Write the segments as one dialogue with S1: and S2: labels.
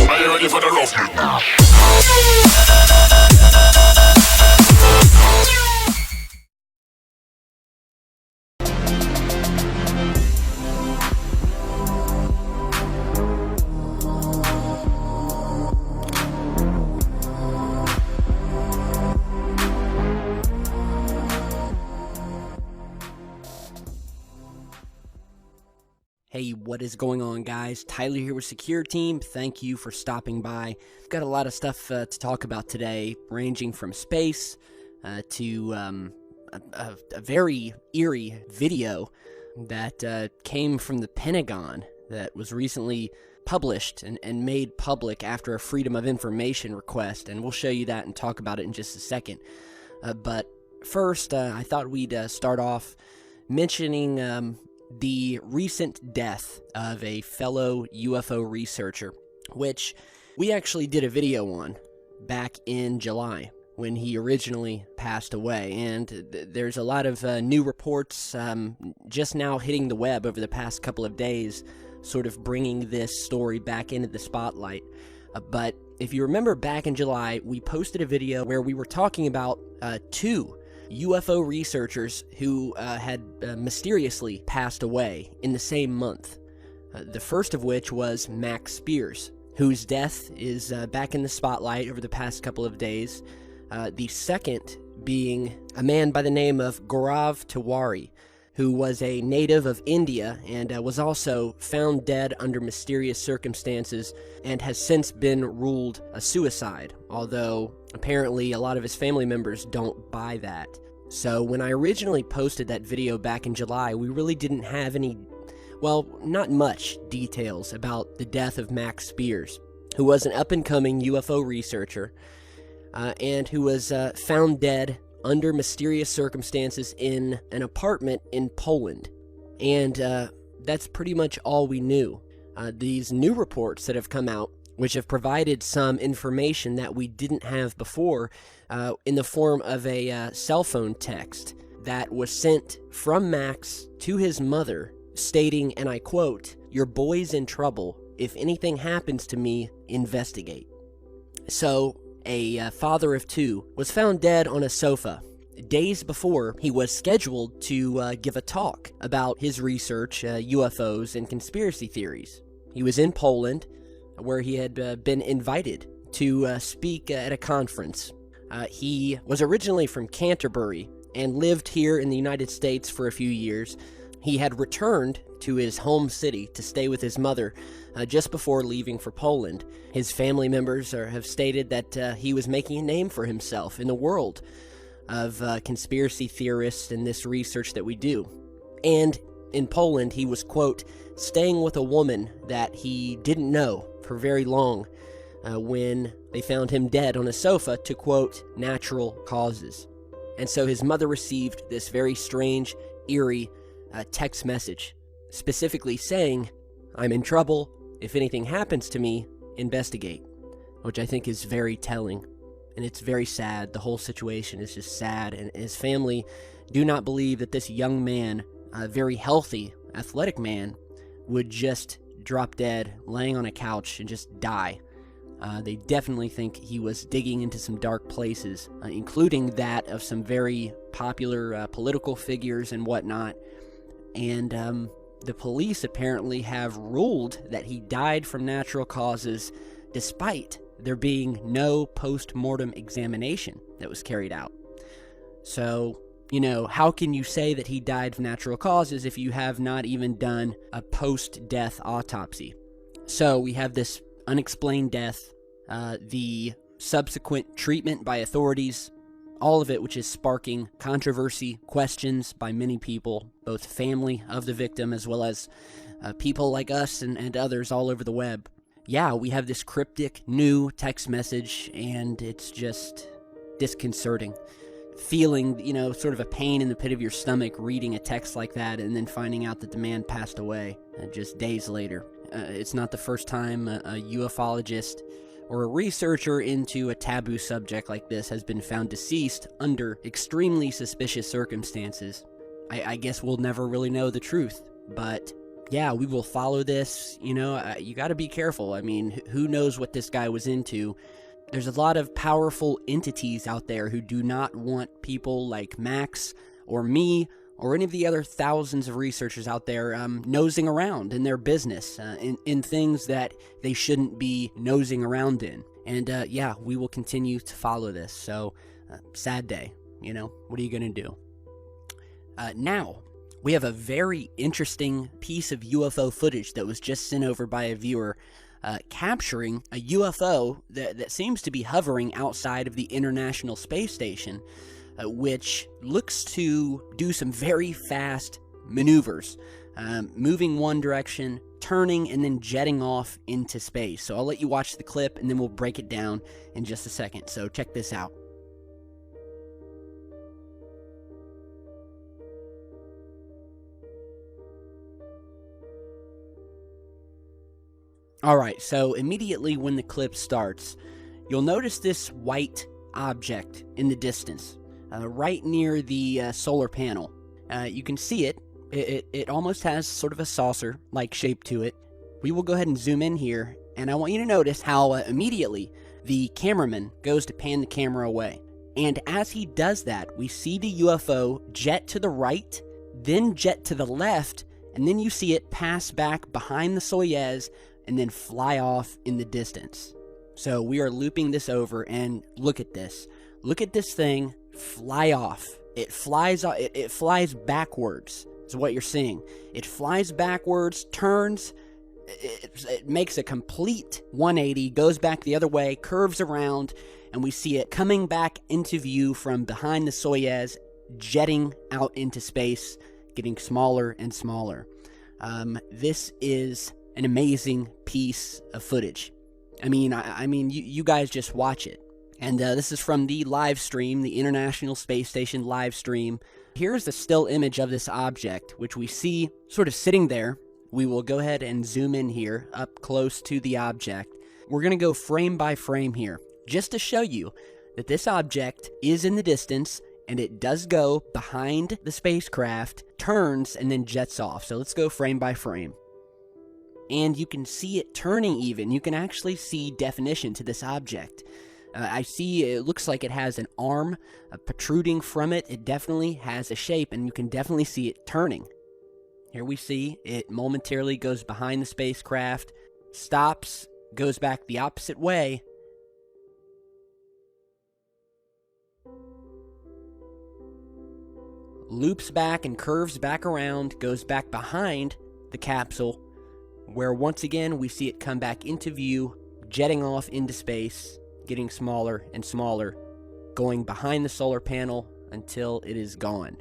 S1: Are you ready for the rough?
S2: Hey, what is going on, guys? Tyler here with Secure Team. Thank you for stopping by. We've got a lot of stuff to talk about today, ranging from space to a very eerie video that came from the Pentagon that was recently published and made public after a Freedom of Information request, and we'll show you that and talk about it in just a second. But first, I thought we'd start off mentioning the recent death of a fellow UFO researcher, which we actually did a video on back in July when he originally passed away. And there's a lot of new reports just now hitting the web over the past couple of days, sort of bringing this story back into the spotlight. But if you remember back in July, we posted a video where we were talking about two UFO researchers who had mysteriously passed away in the same month. The first of which was Max Spears, whose death is back in the spotlight over the past couple of days. The second being a man by the name of Gaurav Tiwari, who was a native of India and was also found dead under mysterious circumstances and has since been ruled a suicide, although apparently a lot of his family members don't buy that. So when I originally posted that video back in July, we really didn't have any, well, not much details about the death of Max Spears, who was an up-and-coming UFO researcher and who was found dead under mysterious circumstances in an apartment in Poland. And that's pretty much all we knew. These new reports that have come out, which have provided some information that we didn't have before, in the form of a cell phone text that was sent from Max to his mother, stating, and I quote, "Your boy's in trouble. If anything happens to me, investigate." So, a father of two was found dead on a sofa days before he was scheduled to give a talk about his research, UFOs, and conspiracy theories. He was in Poland, where he had been invited to speak at a conference. He was originally from Canterbury and lived here in the United States for a few years. He had returned to his home city to stay with his mother just before leaving for Poland. His family members have stated that he was making a name for himself in the world of conspiracy theorists and this research that we do. And in Poland, he was, quote, staying with a woman that he didn't know for very long when they found him dead on a sofa to, quote, natural causes. And so his mother received this very strange, eerie text message, specifically saying, "I'm in trouble. If anything happens to me, investigate," which I think is very telling. And it's very sad. The whole situation is just sad. And his family do not believe that this young man, a very healthy, athletic man, would just drop dead, laying on a couch, and just die. They definitely think he was digging into some dark places, including that of some very popular political figures and whatnot. And the police apparently have ruled that he died from natural causes, despite there being no post-mortem examination that was carried out. So, you know, how can you say that he died of natural causes if you have not even done a post-death autopsy? So we have this unexplained death, the subsequent treatment by authorities, all of it which is sparking controversy, questions by many people, both family of the victim as well as people like us and others all over the web. Yeah, we have this cryptic new text message, and it's just disconcerting. Feeling, you know, sort of a pain in the pit of your stomach reading a text like that and then finding out that the man passed away just days later. It's not the first time a ufologist or a researcher into a taboo subject like this has been found deceased under extremely suspicious circumstances. I guess we'll never really know the truth, but yeah, we will follow this. You know, you got to be careful. I mean, who knows what this guy was into? There's a lot of powerful entities out there who do not want people like Max or me or any of the other thousands of researchers out there nosing around in their business, in things that they shouldn't be nosing around in. And yeah, we will continue to follow this. So, sad day, you know, what are you going to do? Now, we have a very interesting piece of UFO footage that was just sent over by a viewer, capturing a UFO that seems to be hovering outside of the International Space Station, which looks to do some very fast maneuvers, moving one direction, turning, and then jetting off into space. So I'll let you watch the clip, and then we'll break it down in just a second. So check this out. Alright, so immediately when the clip starts, you'll notice this white object in the distance, right near the solar panel. You can see it. It almost has sort of a saucer-like shape to it. We will go ahead and zoom in here, and I want you to notice how immediately the cameraman goes to pan the camera away. And as he does that, we see the UFO jet to the right, then jet to the left, and then you see it pass back behind the Soyuz and then fly off in the distance. So we are looping this over, and look at this. Look at this thing fly off. It flies backwards, is what you're seeing. It flies backwards, turns, it makes a complete 180, goes back the other way, curves around, and we see it coming back into view from behind the Soyuz, jetting out into space, getting smaller and smaller. This is an amazing piece of footage. I mean, you guys just watch it. And this is from the live stream, the International Space Station live stream. Here's a still image of this object, which we see sort of sitting there. We will go ahead and zoom in here, up close to the object. We're going to go frame by frame here, just to show you that this object is in the distance, and it does go behind the spacecraft, turns, and then jets off. So let's go frame by frame. And you can see it turning even. You can actually see definition to this object. I see it looks like it has an arm protruding from it. It definitely has a shape, and you can definitely see it turning. Here we see it momentarily goes behind the spacecraft, stops, goes back the opposite way, loops back and curves back around, goes back behind the capsule, where once again we see it come back into view, jetting off into space, getting smaller and smaller, going behind the solar panel until it is gone.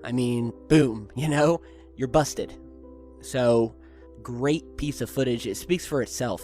S2: I mean, boom, you know, you're busted. So, great piece of footage. It speaks for itself.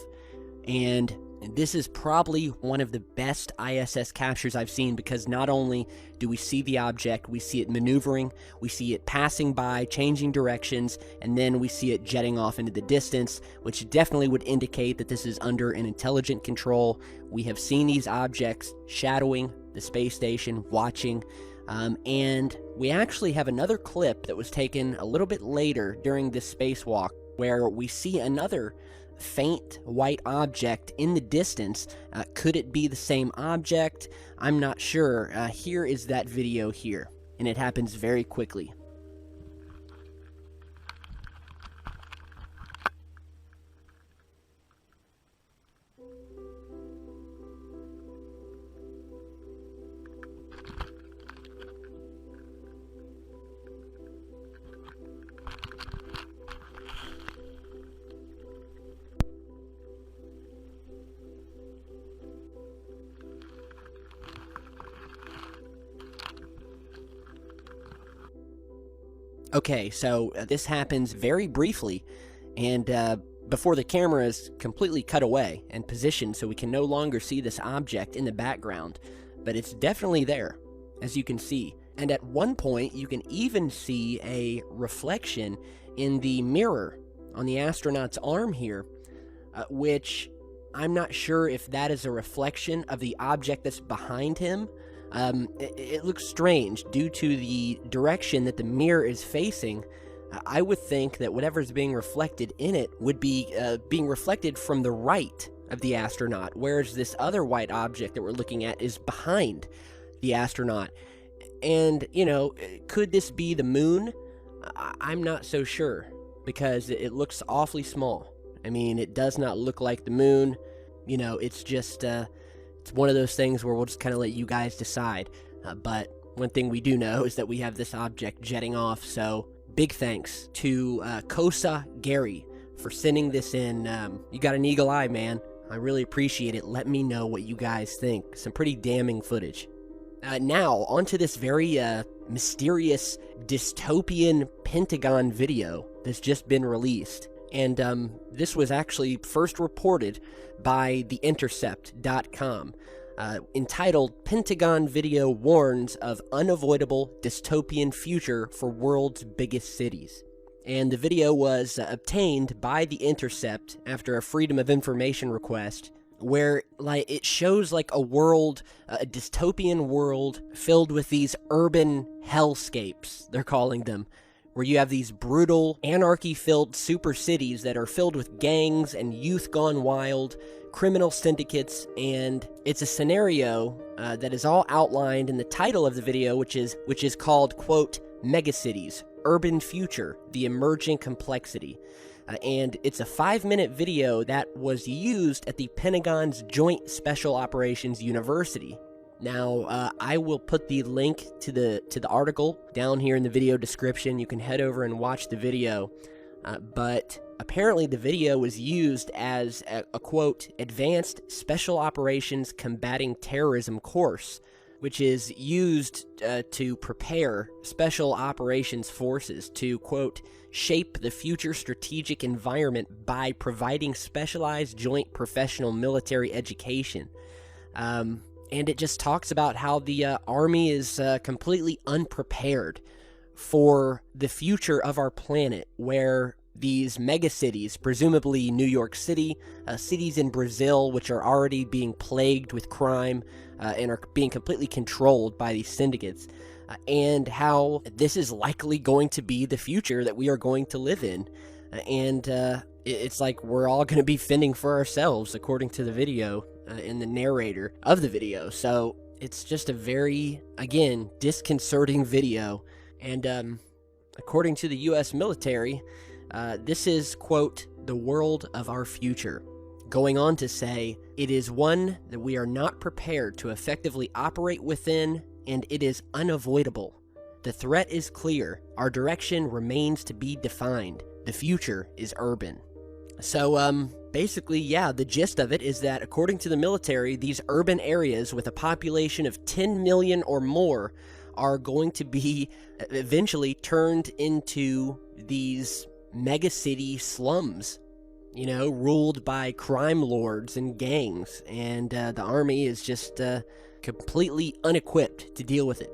S2: And this is probably one of the best ISS captures I've seen, because not only do we see the object, we see it maneuvering, we see it passing by, changing directions, and then we see it jetting off into the distance, which definitely would indicate that this is under an intelligent control. We have seen these objects shadowing the space station, watching, and we actually have another clip that was taken a little bit later during this spacewalk, where we see another faint white object in the distance. Could it be the same object? I'm not sure. Here is that video here, and it happens very quickly. Okay, so this happens very briefly, and before the camera is completely cut away and positioned so we can no longer see this object in the background, but it's definitely there, as you can see. And at one point, you can even see a reflection in the mirror on the astronaut's arm here, which I'm not sure if that is a reflection of the object that's behind him. It looks strange due to the direction that the mirror is facing. I would think that whatever's being reflected in it would be being reflected from the right of the astronaut, whereas this other white object that we're looking at is behind the astronaut. And, could this be the moon? I'm not so sure, because it looks awfully small. I mean, it does not look like the moon. It's just, it's one of those things where we'll just kind of let you guys decide. But one thing we do know is that we have this object jetting off, so big thanks to Kosa Gary for sending this in. You got an eagle eye, man. I really appreciate it. Let me know what you guys think. Some pretty damning footage. Now, onto this very mysterious dystopian Pentagon video that's just been released. And this was actually first reported by theintercept.com, entitled "Pentagon Video Warns of Unavoidable Dystopian Future for World's Biggest Cities." And the video was obtained by The Intercept after a Freedom of Information request, where it shows a world, a dystopian world filled with these urban hellscapes, they're calling them, where you have these brutal, anarchy-filled super cities that are filled with gangs and youth gone wild, criminal syndicates, and it's a scenario that is all outlined in the title of the video, which is called, quote, "Megacities, Urban Future, the Emerging Complexity." And it's a 5-minute video that was used at the Pentagon's Joint Special Operations University. Now, I will put the link to the article down here in the video description. You can head over and watch the video. But apparently the video was used as a quote, "Advanced Special Operations Combating Terrorism course," which is used to prepare special operations forces to, quote, "shape the future strategic environment by providing specialized joint professional military education." And it just talks about how the Army is completely unprepared for the future of our planet, where these megacities, presumably New York City, cities in Brazil, which are already being plagued with crime and are being completely controlled by these syndicates, and how this is likely going to be the future that we are going to live in. And it's like we're all going to be fending for ourselves, according to the video and the narrator of the video. So it's just a very, again, disconcerting video. And according to the U.S. military, this is, quote, "the world of our future." Going on to say, "It is one that we are not prepared to effectively operate within, and it is unavoidable. The threat is clear. Our direction remains to be defined. The future is urban." So, basically, yeah, the gist of it is that, according to the military, these urban areas with a population of 10 million or more are going to be eventually turned into these megacity slums, ruled by crime lords and gangs, and the Army is just completely unequipped to deal with it.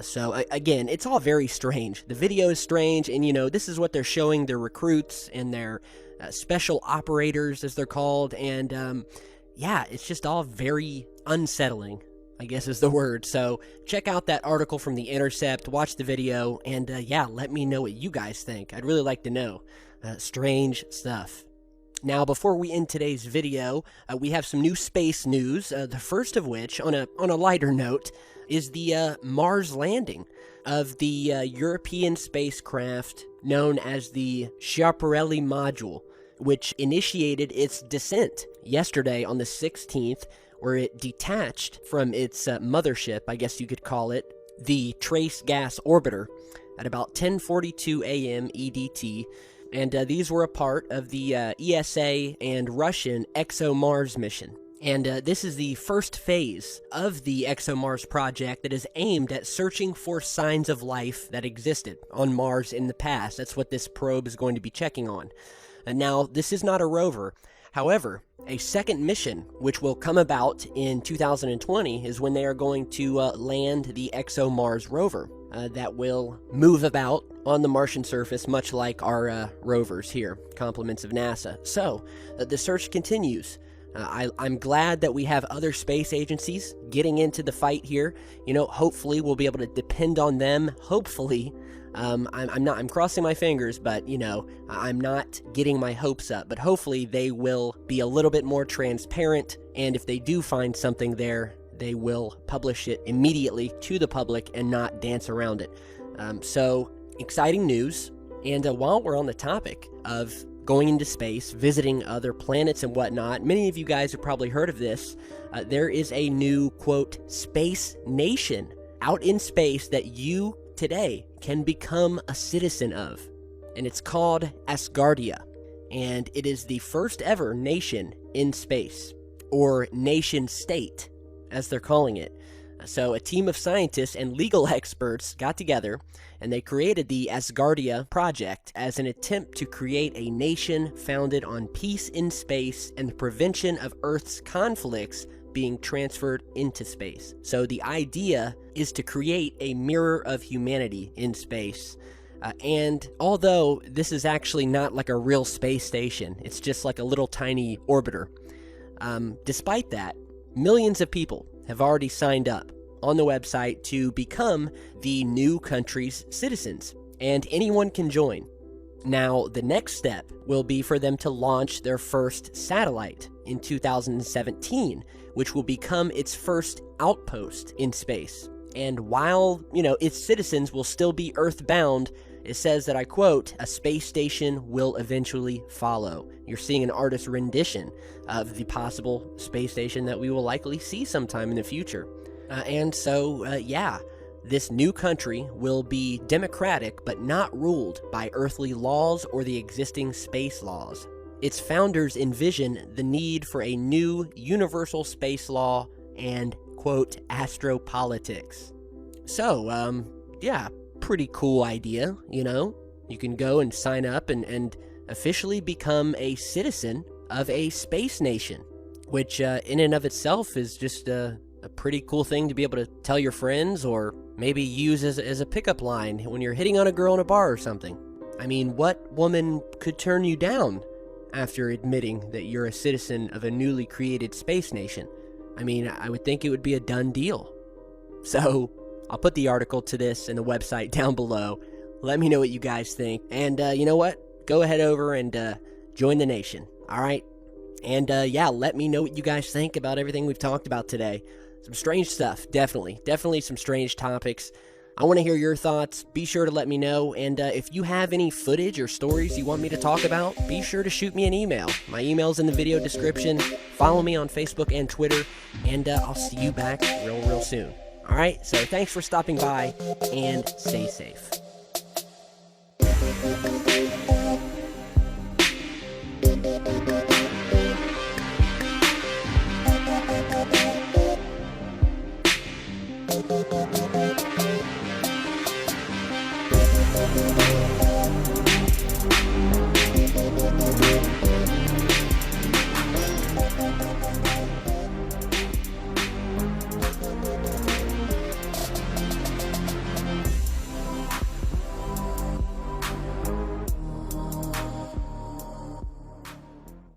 S2: So, again, it's all very strange. The video is strange, and, this is what they're showing their recruits and their special operators, as they're called, and, yeah, it's just all very unsettling, I guess is the word. So check out that article from The Intercept, watch the video, and yeah, let me know what you guys think. I'd really like to know. Strange stuff. Now, before we end today's video, we have some new space news, the first of which, on a lighter note, is the Mars landing of the European spacecraft known as the Schiaparelli module, which initiated its descent yesterday on the 16th, where it detached from its mothership, I guess you could call it, the Trace Gas Orbiter, at about 10:42 a.m. EDT, and these were a part of the ESA and Russian ExoMars mission. And this is the first phase of the ExoMars project that is aimed at searching for signs of life that existed on Mars in the past. That's what this probe is going to be checking on. And now, this is not a rover. However, a second mission, which will come about in 2020, is when they are going to land the ExoMars rover that will move about on the Martian surface, much like our rovers here, compliments of NASA. So, the search continues I'm glad that we have other space agencies getting into the fight here. Hopefully we'll be able to depend on them. Hopefully, I'm crossing my fingers, but I'm not getting my hopes up. But hopefully they will be a little bit more transparent, and if they do find something there, they will publish it immediately to the public and not dance around it. So exciting news. And while we're on the topic of going into space, visiting other planets and whatnot, many of you guys have probably heard of this. There is a new, quote, space nation out in space that you today can become a citizen of. And it's called Asgardia. And it is the first ever nation in space, or nation state, as they're calling it. So a team of scientists and legal experts got together and they created the Asgardia project as an attempt to create a nation founded on peace in space and the prevention of Earth's conflicts being transferred into space. So the idea is to create a mirror of humanity in space. And although this is actually not like a real space station, it's just like a little tiny orbiter. Despite that, millions of people have already signed up on the website to become the new country's citizens, and anyone can join. Now, the next step will be for them to launch their first satellite in 2017, which will become its first outpost in space. And while, its citizens will still be Earth-bound, it says that, I quote, a space station will eventually follow. You're seeing an artist's rendition of the possible space station that we will likely see sometime in the future. This new country will be democratic but not ruled by earthly laws or the existing space laws. Its founders envision the need for a new universal space law and, quote, astropolitics. So, pretty cool idea, You can go and sign up and officially become a citizen of a space nation, which in and of itself is just a pretty cool thing to be able to tell your friends or maybe use as a pickup line when you're hitting on a girl in a bar or something. I mean, what woman could turn you down after admitting that you're a citizen of a newly created space nation? I mean, I would think it would be a done deal. So, I'll put the article to this and the website down below. Let me know what you guys think. And you know what? Go ahead over and join the nation. All right? And let me know what you guys think about everything we've talked about today. Some strange stuff, definitely some strange topics. I want to hear your thoughts. Be sure to let me know. And if you have any footage or stories you want me to talk about, be sure to shoot me an email. My email's in the video description. Follow me on Facebook and Twitter. And I'll see you back real soon. All right, so thanks for stopping by and stay safe. Thank you.